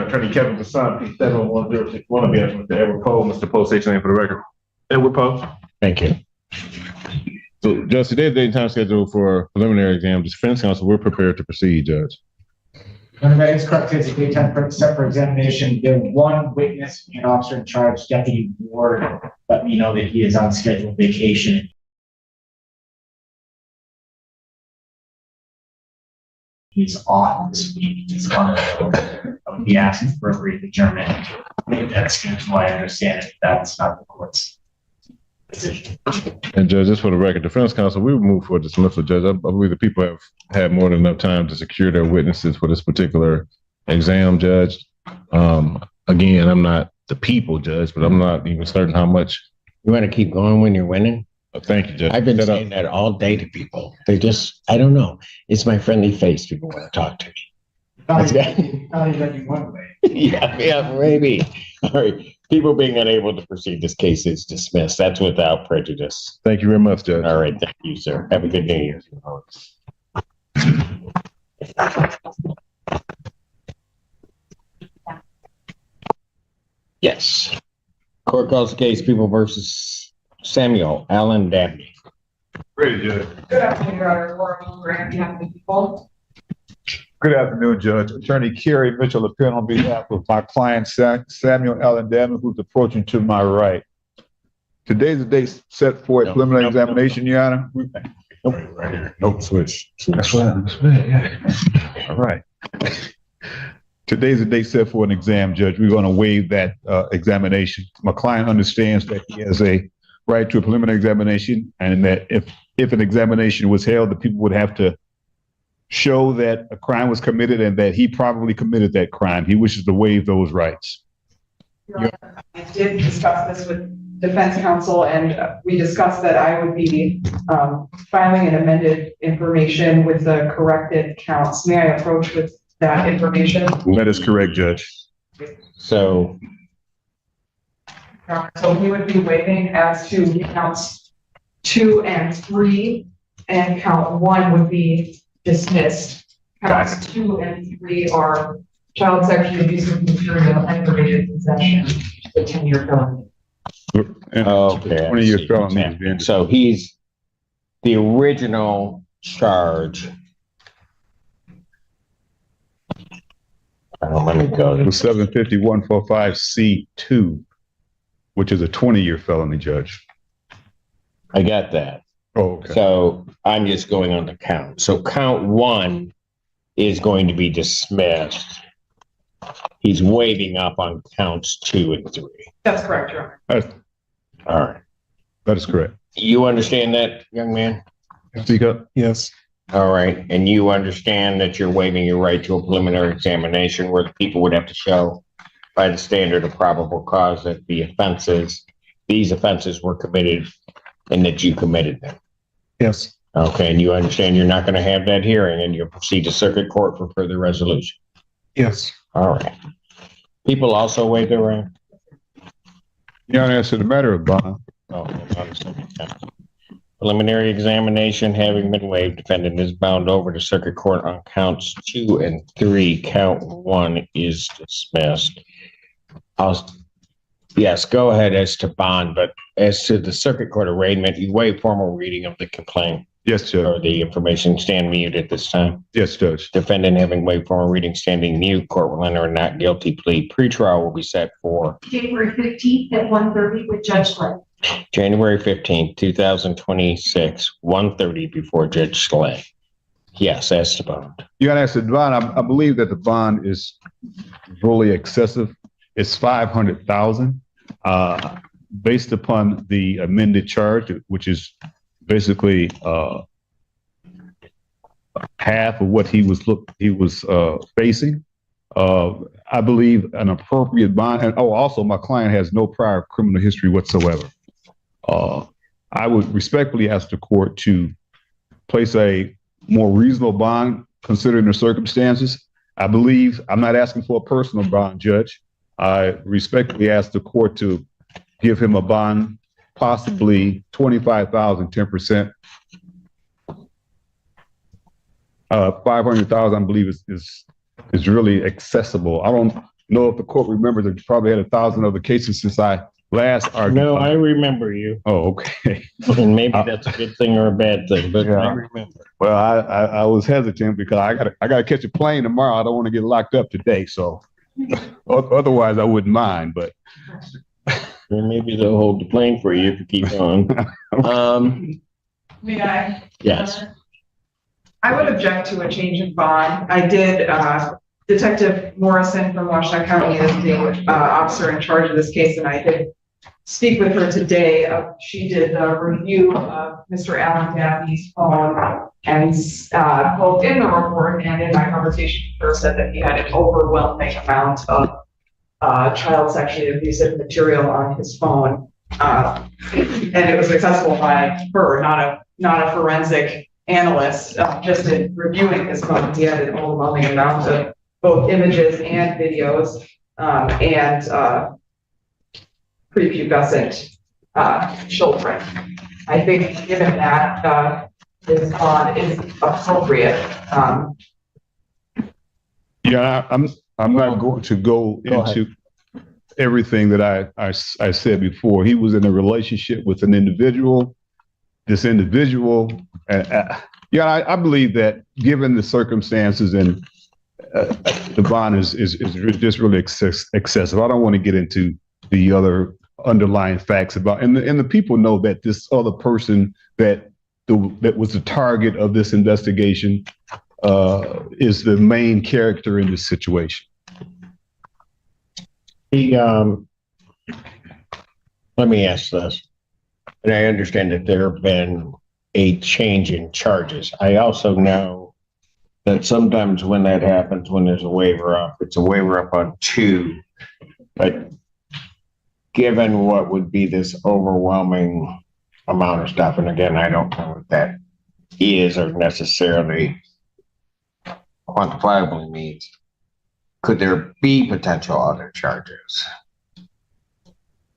Attorney Kevin P161, P71061, want to be with Mr. Edward Poe. Mr. Poe, state your name for the record. Edward Poe. Thank you. So, Judge, today's date and time schedule for preliminary exam. Defense counsel, we're prepared to proceed, Judge. When that is correct, it's a daytime set for examination. There one witness and officer in charge, Deputy Ward, let me know that he is on scheduled vacation. He's on this week. He's on. He asked for a brief adjournment. That's why I understand it. That's not the court's decision. And Judge, just for the record, defense counsel, we would move for dismissal, Judge. I believe the people have had more than enough time to secure their witnesses for this particular exam, Judge. Again, I'm not the people, Judge, but I'm not even certain how much. You want to keep going when you're winning? Thank you, Judge. I've been saying that all day to people. They just, I don't know. It's my friendly face. People want to talk to me. Yeah, maybe. All right. People being unable to proceed, this case is dismissed. That's without prejudice. Thank you very much, Judge. All right. Thank you, sir. Have a good day. Yes. Court calls the case People versus Samuel Allen Dabney. Ready, Judge. Good afternoon, Your Honor. Laura Grant, on behalf of the people. Good afternoon, Judge. Attorney Kerry Mitchell appearing on behalf of my client, Samuel Allen Damon, who's approaching to my right. Today's the date set for a preliminary examination, Your Honor. Right here. Nope, switch. That's right. Yeah. All right. Today's the date set for an exam, Judge. We're going to waive that examination. My client understands that he has a right to a preliminary examination, and that if an examination was held, the people would have to show that a crime was committed and that he probably committed that crime. He wishes to waive those rights. I did discuss this with defense counsel, and we discussed that I would be filing an amended information with the corrected counts. May I approach with that information? That is correct, Judge. So he would be waiving as to counts 2 and 3, and count 1 would be dismissed. Counts 2 and 3 are child sexual abuse of material, aggravated possession, the 10-year felony. okay, 20-year felony. So he's the original charge. Let me go to 750-145C2, which is a 20-year felony, Judge. I got that. Oh, okay. So I'm just going on the count. So count 1 is going to be dismissed. He's waiving up on counts 2 and 3. That's correct, Your Honor. All right. That is correct. You understand that, young man? Speak up. Yes. All right. And you understand that you're waiving your right to a preliminary examination where the people would have to show by the standard of probable cause that these offenses were committed and that you committed them. Yes. Okay. And you understand you're not going to have that hearing and you'll proceed to circuit court for further resolution. Yes. All right. People also waive their right. Your Honor, as to the matter of bond. Oh, hold on a second. Preliminary examination having been waived, defendant is bound over to circuit court on counts 2 and 3. Count 1 is dismissed. Yes, go ahead as to bond, but as to the circuit court arraignment, you waive formal reading of the complaint. Yes, Judge. Or the information. Stand mute at this time. Yes, Judge. Defendant having waived formal reading, standing mute. Court will enter a not guilty plea. Pretrial will be set for January 15th at 1:30 with Judge Slay. January 15th, 2026, 1:30 before Judge Slay. Yes, as to bond. Your Honor, as to bond, I believe that the bond is really excessive. It's $500,000 based upon the amended charge, which is basically half of what he was facing. I believe an appropriate bond, and also my client has no prior criminal history whatsoever. I would respectfully ask the court to place a more reasonable bond considering the circumstances. I believe I'm not asking for a personal bond, Judge. I respectfully ask the court to give him a bond, possibly $25,000, 10%. $500,000, I believe, is really accessible. know if the court remembers, they probably had 1,000 other cases since I last argued. No, I remember you. Oh, okay. And maybe that's a good thing or a bad thing, but Yeah. I remember. Well, I was hesitant because I gotta catch a plane tomorrow. I don't want to get locked up today, so otherwise I wouldn't mind, but. Or maybe they'll hold the plane for you if you keep on. May I? Yes. I would object to a change in bond. I did, Detective Morrison from Washington County is the officer in charge of this case, and I did speak with her today. She did a review of Mr. Allen Dabney's phone, and both in the report and in my conversation with her said that he had an overwhelming amount of child sexually abusive material on his phone. And it was accessible by her, not a forensic analyst. Just in reviewing his phone, he had an overwhelming amount of both images and videos, and prepubescent children. I think given that his bond is appropriate. Yeah, I'm not going to go into everything that I said before. He was in a relationship with an individual. This individual, I believe that given the circumstances and the bond is just really excessive. I don't want to get into the other underlying facts about, and the people know that this other person that was the target of this investigation is the main character in this situation. Let me ask this, and I understand that there have been a change in charges. I also know that sometimes when that happens, when there's a waiver up, it's a waiver up on 2, but given what would be this overwhelming amount of stuff, and again, I don't know what that is or necessarily quantifiably means, could there be potential other charges?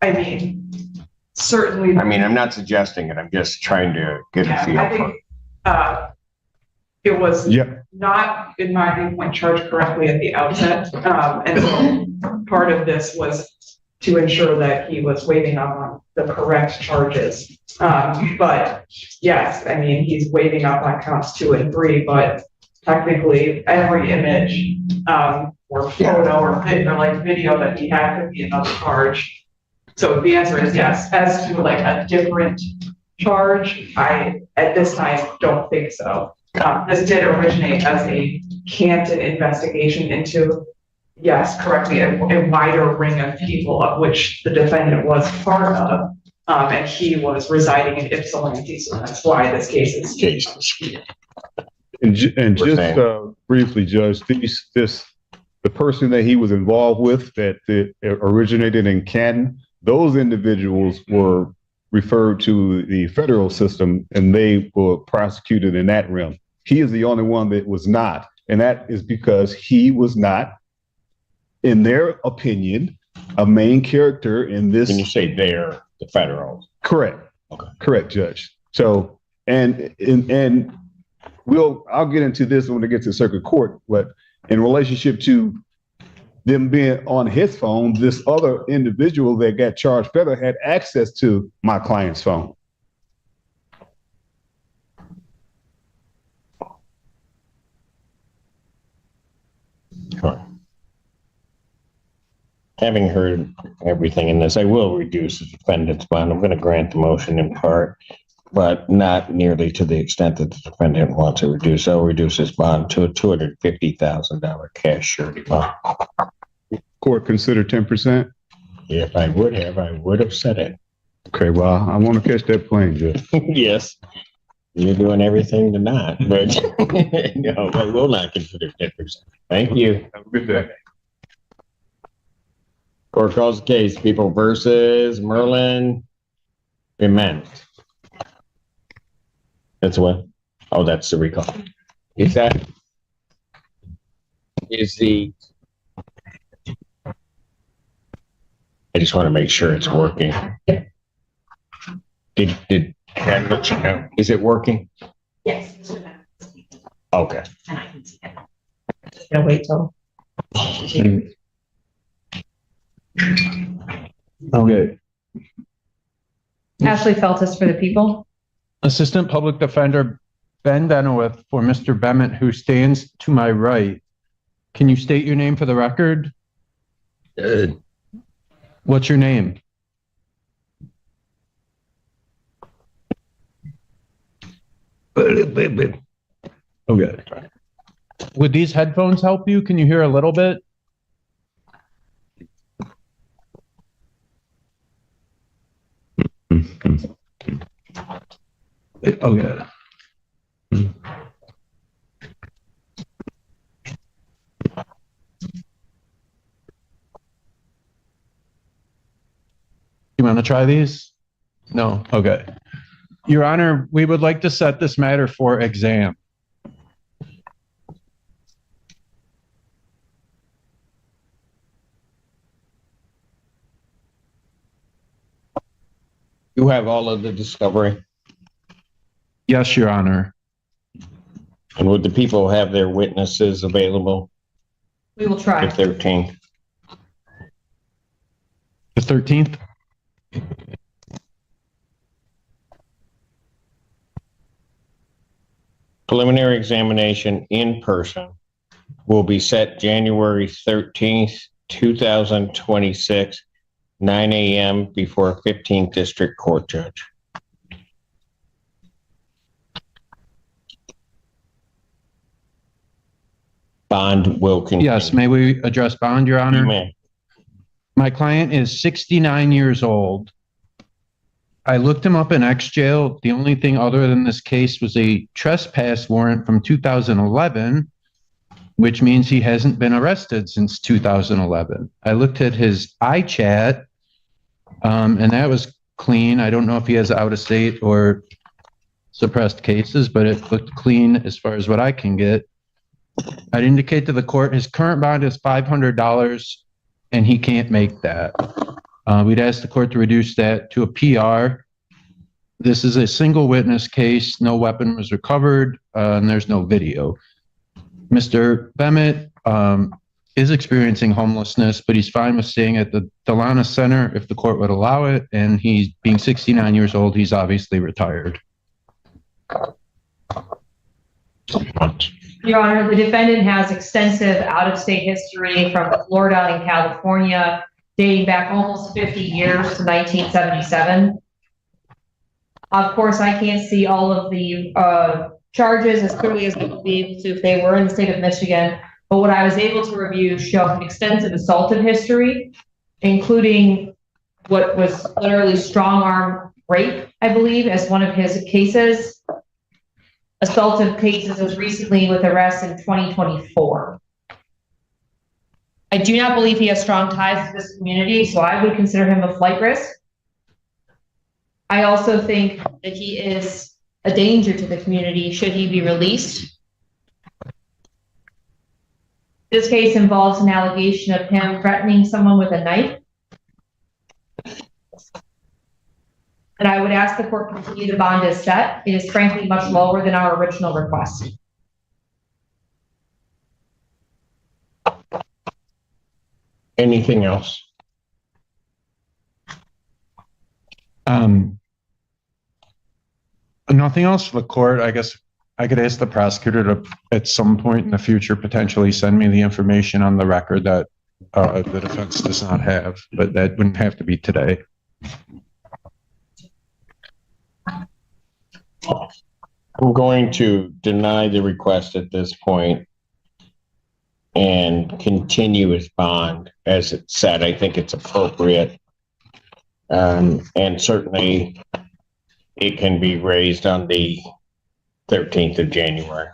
I mean, certainly. I mean, I'm not suggesting it. I'm just trying to get a feel. I think it was not, in my viewpoint, charged correctly at the outset. And so part of this was to ensure that he was waiving up on the correct charges. But yes, I mean, he's waiving up on counts 2 and 3, but technically every image or photo or video that he had could be another charge. So the answer is yes. As to like a different charge, I at this time don't think so. This did originate as a Canton investigation into, yes, correctly, a wider ring of people of which the defendant was part of, and he was residing in Ypsilanti, so that's why this case is here. And just briefly, Judge, the person that he was involved with that originated in Canton, those individuals were referred to the federal system and they were prosecuted in that realm. He is the only one that was not, and that is because he was not, in their opinion, a main character in this. When you say they're the federal. Correct. Okay. Correct, Judge. So, and I'll get into this when it gets to circuit court, but in relationship to them being on his phone, this other individual that got charged federal had access to my client's phone. Sure. Having heard everything in this, I will reduce the defendant's bond. I'm going to grant the motion in part, but not nearly to the extent that the defendant wants to reduce. I'll reduce his bond to a $250,000 cash surety bond. Court consider 10%? If I would have said it. Okay, well, I want to catch that plane, Judge. Yes. You're doing everything to not, but no, I will not consider 10%. Thank you. Have a good day. Court calls the case, People versus Merlin Amended. That's what? Oh, that's the recall. Is the I just want to make sure it's working. Did Ken let you know? Is it working? Yes. Okay. And I can see it. Gonna wait till. Okay. Ashley Feltus for the people. Assistant Public Defender Ben Benowith for Mr. Bement, who stands to my right. Can you state your name for the record? What's your name? Okay. Would these headphones help you? Can you hear a little bit? Okay. You want to try these? No? Okay. Your Honor, we would like to set this matter for exam. You have all of the discovery, Yes, Your Honor. and would the people have their witnesses available We will try. the 13th? The 13th? Preliminary examination in person will be set January 13th, 2026, 9 a.m. before 15th District Court Judge. Bond will continue. Yes, may we address bond, Your Honor? You may. My client is 69 years old. I looked him up in X-Jail. The only thing other than this case was a trespass warrant from 2011, which means he hasn't been arrested since 2011. I looked at his iChat, and that was clean. I don't know if he has out-of-state or suppressed cases, but it looked clean as far as what I can get. I'd indicate to the court his current bond is $500, and he can't make that. We'd ask the court to reduce that to a PR. This is a single witness case. No weapon was recovered, and there's no video. Mr. Bement is experiencing homelessness, but he's fine with staying at the Delana Center if the court would allow it. And he's being 69 years old. He's obviously retired. Your Honor, the defendant has extensive out-of-state history from Florida and California, dating back almost 50 years to 1977. Of course, I can't see all of the charges as clearly as I would be able to if they were in the state of Michigan. But what I was able to review showed an extensive assaultive history, including what was literally strong arm rape, I believe, as one of his cases. Assaultive cases as recently with arrests in 2024. I do not believe he has strong ties to this community, so I would consider him a flight risk. I also think that he is a danger to the community should he be released. This case involves an allegation of him threatening someone with a knife. And I would ask the court to continue the bond as set. It is frankly much lower than our original request. Anything else? Nothing else for the court. I guess I could ask the prosecutor to, at some point in the future, potentially send me the information on the record that the defense does not have, but that wouldn't have to be today. I'm going to deny the request at this point and continue his bond as it's set. I think it's appropriate. And certainly it can be raised on the 13th of January.